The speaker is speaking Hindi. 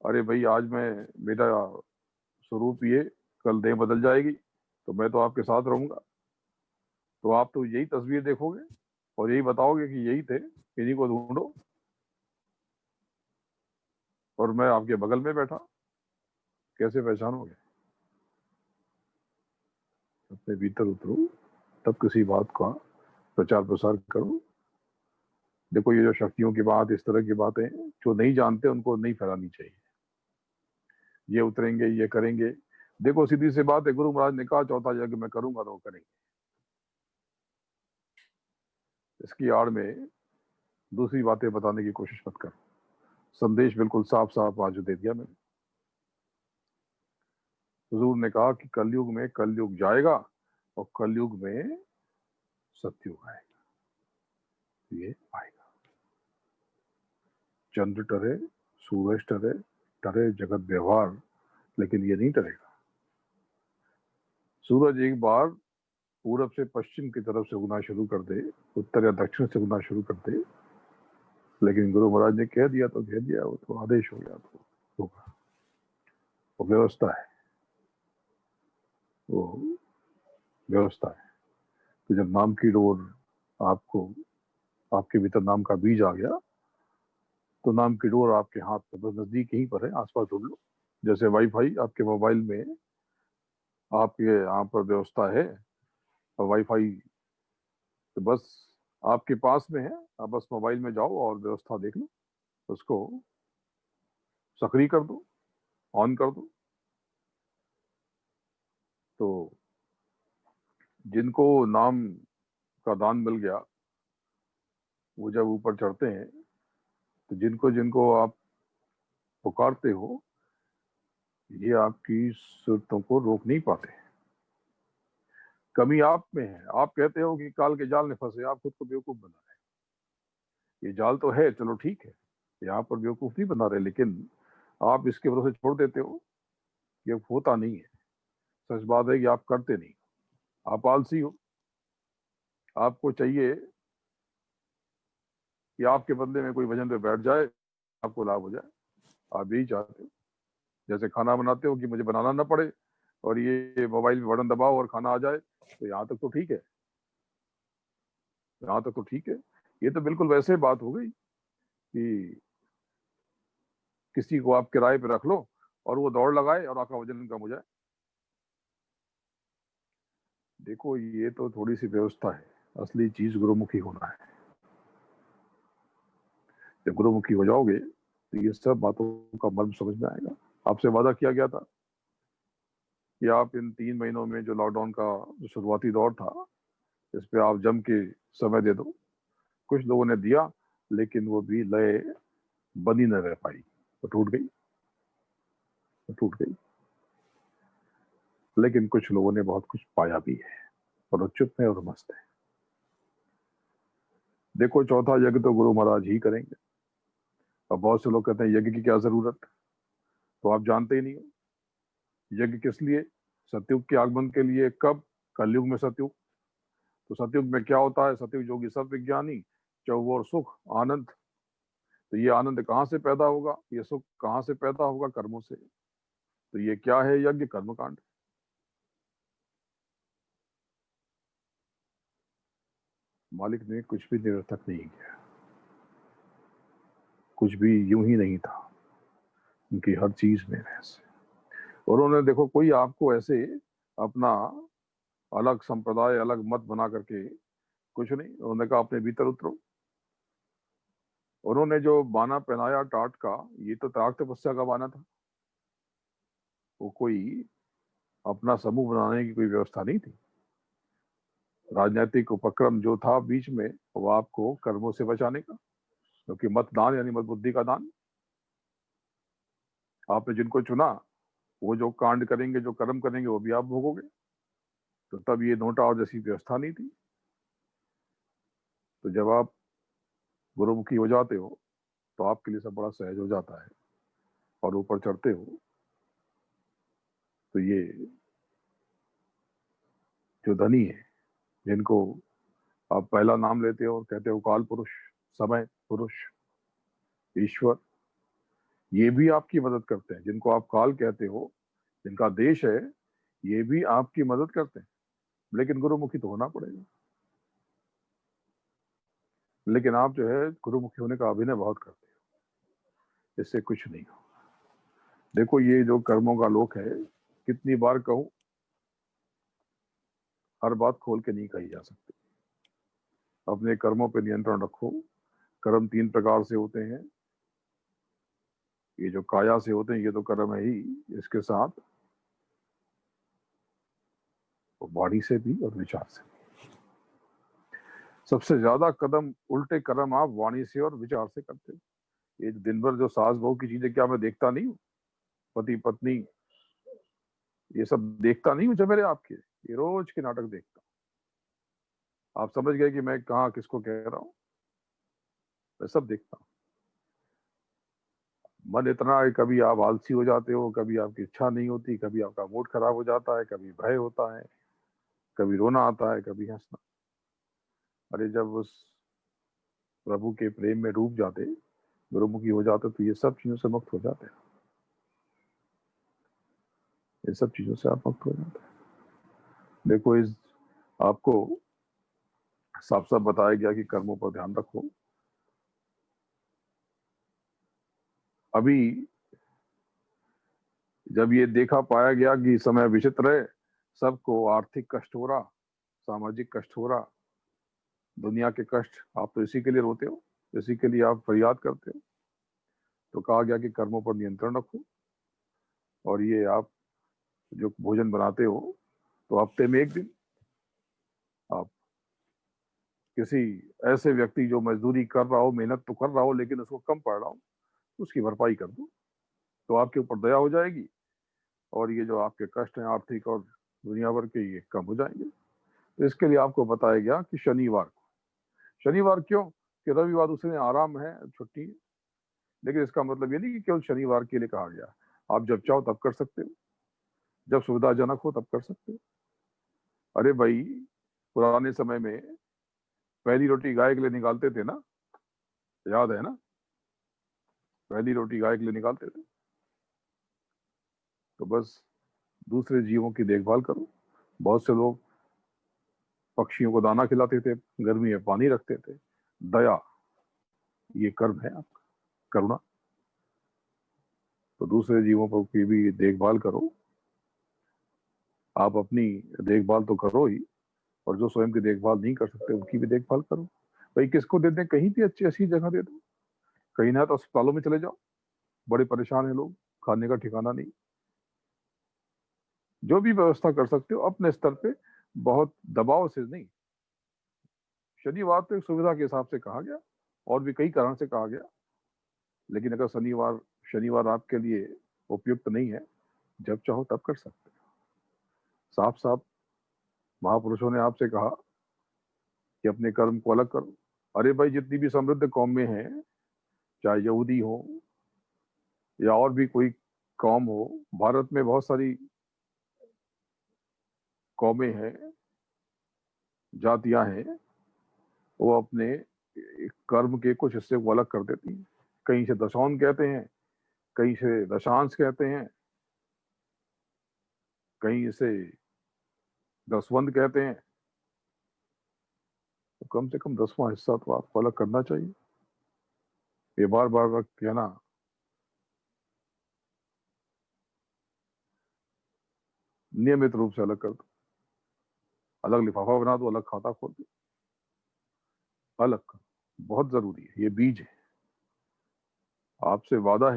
अरे भाई, आज मैं, मेरा स्वरूप ये, कल देह बदल जाएगी, तो मैं तो आपके साथ रहूंगा। तो आप तो यही तस्वीर देखोगे और यही बताओगे कि यही थे, इन्हीं को ढूंढो, और मैं आपके बगल में बैठा, कैसे पहचानोगे? अपने भीतर उतरो, तब किसी बात का प्रचार प्रसार करो। देखो, ये जो शक्तियों की बात, इस तरह की बातें जो नहीं जानते उनको नहीं फैलानी चाहिए। ये उतरेंगे, ये करेंगे। देखो, सीधी सी बात है, गुरु महाराज ने कहा चौथा यज्ञ मैं करूंगा, तो वो करेंगे। इसकी आड़ में दूसरी बातें बताने की कोशिश मत करो। संदेश बिल्कुल साफ साफ आज दे दिया मैंने। हुजूर ने कहा कि कलयुग में, कलयुग जाएगा और कलयुग में सतयुग आएगा। ये आएगा। चंद्र टरे, सूरज टरे, टरे जगत व्यवहार, लेकिन ये नहीं टरेगा। सूरज एक बार पूरब से पश्चिम की तरफ से उगना शुरू कर दे, उत्तर या दक्षिण से उगना शुरू कर दे, लेकिन गुरु महाराज ने कह दिया तो कह दिया, वो तो आदेश हो गया, तो होगा। वो व्यवस्था है, वो व्यवस्था है। तो जब नाम की डोर आपको, आपके भीतर नाम का बीज आ गया, तो नाम की डोर आपके हाथ में, बस नजदीक यहीं पर है, आसपास ढूंढ लो। जैसे वाईफाई आपके मोबाइल में, आपके यहाँ पर व्यवस्था है और वाईफाई तो बस आपके पास में है। आप बस मोबाइल में जाओ और व्यवस्था देख लो, उसको सक्रिय कर दो, ऑन कर दो। तो जिनको नाम का दान मिल गया, वो जब ऊपर चढ़ते हैं, तो जिनको जिनको आप पुकारते हो, ये आपकी सुरतों को रोक नहीं पाते। कमी आप में है। आप कहते हो कि काल के जाल में फंसे, आप खुद को बेवकूफ बना रहे। ये जाल तो है, चलो ठीक है, यहाँ पर बेवकूफ नहीं बना रहे, लेकिन आप इसके भरोसे छोड़ देते हो। ये होता नहीं है। सच बात है कि आप करते नहीं, आप आलसी हो। आपको चाहिए कि आपके बंदे में कोई वजन पे बैठ जाए, आपको लाभ हो जाए। आप यही चाहते हो। जैसे खाना बनाते हो कि मुझे बनाना ना पड़े, और ये मोबाइल में बटन दबाओ और खाना आ जाए, तो यहाँ तक तो ठीक है, यहाँ तक तो ठीक है। ये तो बिल्कुल वैसे बात हो गई कि किसी को आप किराए पे रख लो और वो दौड़ लगाए और आपका वजन कम हो जाए। देखो, ये तो थोड़ी सी व्यवस्था है। असली चीज गुरुमुखी होना है। जब गुरुमुखी हो जाओगे, तो ये सब बातों का मर्म समझ में आएगा। आपसे वादा किया गया था कि आप इन 3 महीनों में, जो लॉकडाउन का जो शुरुआती दौर था, इस पे आप जम के समय दे दो। कुछ लोगों ने दिया, लेकिन वो भी लय बनी न रह पाई, वो टूट गई, वो टूट गई। लेकिन कुछ लोगों ने बहुत कुछ पाया भी है, और वो चुप है और मस्त है। देखो, चौथा यज्ञ तो गुरु महाराज ही करेंगे। अब बहुत से लोग कहते हैं यज्ञ की क्या जरूरत, तो आप जानते ही नहीं हो। यज्ञ किस लिए? सतयुग के आगमन के लिए। कब? कलयुग में सतयुग। तो सतयुग में क्या होता है? सतयुग योगी सब विज्ञानी, चौवर सुख आनंद। तो ये आनंद कहाँ से पैदा होगा? ये सुख कहाँ से पैदा होगा? कर्मों से। तो ये क्या है? यज्ञ, कर्मकांड। मालिक ने कुछ भी निरर्थक नहीं किया, कुछ भी यूं ही नहीं था। उनकी हर चीज में रहस्य। और उन्होंने, देखो, कोई आपको ऐसे अपना अलग संप्रदाय, अलग मत बना करके कुछ नहीं। उन्होंने कहा अपने भीतर उतरो। उन्होंने जो बाना पहनाया टाट का, ये तो त्याग तपस्या का बाना था। वो कोई अपना समूह बनाने की कोई व्यवस्था नहीं थी। राजनीतिक उपक्रम जो था बीच में, वो आपको कर्मों से बचाने का, क्योंकि मतदान यानी मत बुद्धि का दान। आपने जिनको चुना, वो जो कांड करेंगे, जो कर्म करेंगे, वो भी आप भोगोगे। तो तब ये नोटा और जैसी व्यवस्था नहीं थी। तो जब आप गुरुमुखी हो जाते हो, तो आपके लिए सब बड़ा सहज हो जाता है, और ऊपर चढ़ते हो, तो ये जो धनी है, जिनको आप पहला नाम लेते हो और कहते हो काल पुरुष, समय पुरुष, ईश्वर, ये भी आपकी मदद करते हैं, जिनको आप काल कहते हो, जिनका देश है, ये भी आपकी मदद करते हैं। लेकिन गुरुमुखी तो होना पड़ेगा। लेकिन आप जो है गुरुमुखी होने का अभिनय बहुत करते हो, इससे कुछ नहीं हो। देखो ये जो कर्मों का लोक है, कितनी बार कहूं, हर बात खोल के नहीं कही जा सकती। अपने कर्मों पे नियंत्रण रखो। कर्म 3 प्रकार से होते हैं। ये जो काया से होते हैं ये तो कर्म है ही, इसके साथ वाणी से भी और विचार से। सबसे ज्यादा कदम उल्टे कर्म आप वाणी से और विचार से करते हो। ये दिन भर जो सास बहू की चीजें क्या मैं देखता नहीं हूँ? पति पत्नी ये सब देखता नहीं हूँ जो मेरे आपके, ये रोज के नाटक देखता हूँ। आप समझ गए कि मैं कहाँ किसको कह रहा हूँ? मैं सब देखता हूँ। मन इतना है, कभी आप आलसी हो जाते हो, कभी आपकी इच्छा नहीं होती, कभी आपका मूड खराब हो जाता है, कभी भय होता है, कभी रोना आता है, कभी हंसना। अरे जब उस प्रभु के प्रेम में डूब जाते, गुरुमुखी हो जाते, तो ये सब चीजों से मुक्त हो जाते हैं। ये सब चीजों से आप मुक्त हो जाते हैं। देखो इस आपको साफ साफ बताया गया कि कर्मों पर ध्यान रखो। अभी जब ये देखा पाया गया कि समय विचित्र है, सबको आर्थिक कष्ट हो रहा, सामाजिक कष्ट हो रहा, दुनिया के कष्ट, आप तो इसी के लिए रोते हो, इसी के लिए आप फरियाद करते हो। तो कहा गया कि कर्मों पर नियंत्रण रखो। और ये आप जो भोजन बनाते हो, तो हफ्ते में 1 दिन आप किसी ऐसे व्यक्ति जो मजदूरी कर रहा हो, मेहनत तो कर रहा हो लेकिन उसको कम पड़ रहा हो, उसकी भरपाई कर दो, तो आपके ऊपर दया हो जाएगी और ये जो आपके कष्ट हैं आर्थिक और दुनिया भर के, ये कम हो जाएंगे। तो इसके लिए आपको बताया गया कि शनिवार को, शनिवार क्यों कि रविवार उस दिन आराम है, छुट्टी है। लेकिन इसका मतलब ये नहीं कि केवल शनिवार के लिए कहा गया। आप जब चाहो तब कर सकते हो, जब सुविधाजनक हो तब कर सकते हो। अरे भाई, पुराने समय में पहली रोटी गाय के लिए निकालते थे ना, याद है ना? पहली रोटी गाय के लिए निकालते थे। तो बस दूसरे जीवों की देखभाल करो। बहुत से लोग पक्षियों को दाना खिलाते थे, गर्मी में पानी रखते थे। दया, ये कर्म है आपका, करुणा। तो दूसरे जीवों पर की भी देखभाल करो। आप अपनी देखभाल तो करो ही, और जो स्वयं की देखभाल नहीं कर सकते उनकी भी देखभाल करो। भाई किसको दे दें, कहीं भी अच्छी अच्छी जगह दे दो। कहीं ना तो अस्पतालों में चले जाओ, बड़े परेशान है लोग, खाने का ठिकाना नहीं। जो भी व्यवस्था कर सकते हो अपने स्तर पे, बहुत दबाव से नहीं। शनिवार तो एक सुविधा के हिसाब से कहा गया, और भी कई कारण से कहा गया। लेकिन अगर शनिवार शनिवार आपके लिए उपयुक्त नहीं है, जब चाहो तब कर सकते हो। साफ साफ महापुरुषों ने आपसे कहा कि अपने कर्म को अलग करो। अरे भाई, जितनी भी समृद्ध कौमें हैं, चाहे यहूदी हो या और भी कोई कौम हो, भारत में बहुत सारी कौमें हैं, जातियां हैं, वो अपने कर्म के कुछ हिस्से को अलग कर देती हैं। कहीं से दशौन कहते हैं, कहीं से दशांश कहते हैं, कहीं से दसवंध कहते हैं। तो कम से कम 10वां हिस्सा तो आपको अलग करना चाहिए। ये बार बार कहना, नियमित रूप से अलग कर दो। अलग लिफाफा बना दो, अलग खाता खोल दो, अलग करो। बहुत जरूरी है, ये बीज है। आपसे वादा है